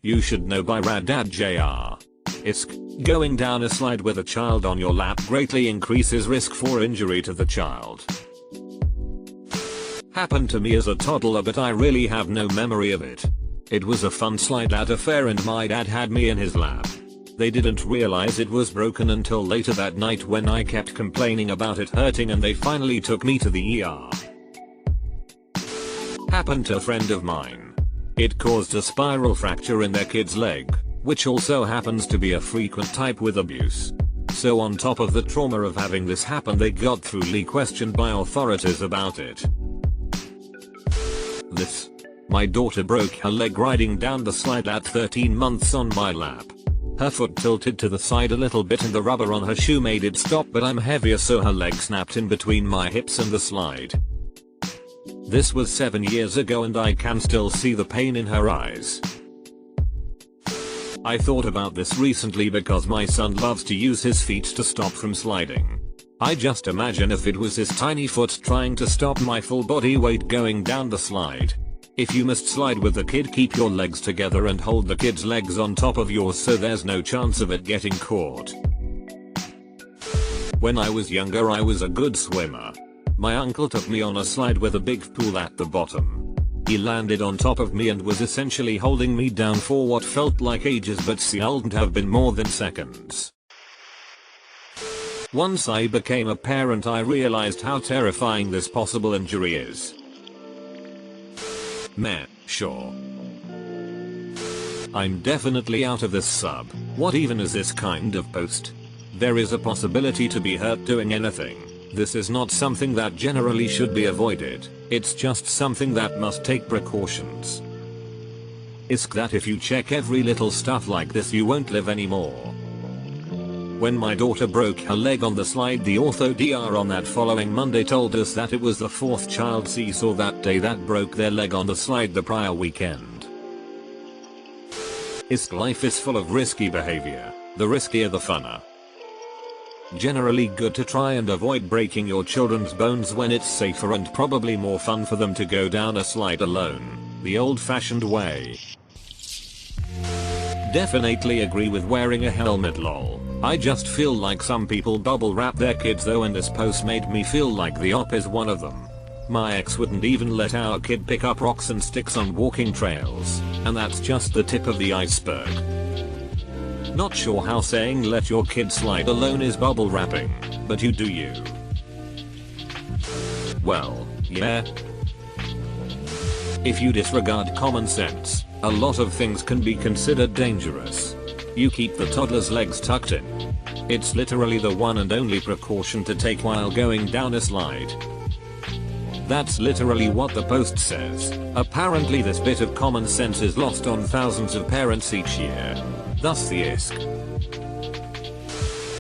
You Should Know by Dad Jr. YSK. Going down a slide with a child on your lap greatly increases risk for injury to the child. Happened to me as a toddler, but I really have no memory of it. It was a fun slide at a fair and my dad had me in his lap. They didn't realize it was broken until later that night when I kept complaining about it hurting and they finally took me to the ER. Happened to a friend of mine. It caused a spiral fracture in their kid's leg, which also happens to be a frequent type with abuse. So on top of the trauma of having this happen, they got thoroughly questioned by authorities about it. My daughter broke her leg riding down the slide at 13 months on my lap. Her foot tilted to the side a little bit and the rubber on her shoe made it stop, but I'm heavier so her leg snapped in between my hips and the slide. This was 7 years ago and I can still see the pain in her eyes. I thought about this recently because my son loves to use his feet to stop from sliding. I just imagine if it was his tiny foot trying to stop my full body weight going down the slide. If you must slide with the kid, keep your legs together and hold the kid's legs on top of yours so there's no chance of it getting caught. When I was younger I was a good swimmer. My uncle took me on a slide with a big pool at the bottom. He landed on top of me and was essentially holding me down for what felt like ages, but shouldn't have been more than seconds. Once I became a parent I realized how terrifying this possible injury is. Meh, sure. I'm definitely out of this sub. What even is this kind of post? There is a possibility to be hurt doing anything. This is not something that generally should be avoided, it's just something that must take precautions. YSK. That if you check every little stuff like this you won't live anymore. When my daughter broke her leg on the slide, the ortho DR on that following Monday told us that it was the 4th child she saw that day that broke their leg on the slide the prior weekend. YSK. Life is full of risky behavior, the riskier the funner. Generally good to try and avoid breaking your children's bones when it's safer and probably more fun for them to go down a slide alone, the old-fashioned way. Definitely agree with wearing a helmet lol. I just feel like some people bubble wrap their kids though, and this post made me feel like the op is one of them. My ex wouldn't even let our kid pick up rocks and sticks on walking trails, and that's just the tip of the iceberg. Not sure how saying let your kid slide alone is bubble wrapping, but you do you. Well, yeah. If you disregard common sense, a lot of things can be considered dangerous. You keep the toddler's legs tucked in. It's literally the one and only precaution to take while going down a slide. That's literally what the post says. Apparently this bit of common sense is lost on thousands of parents each year. Thus the YSK.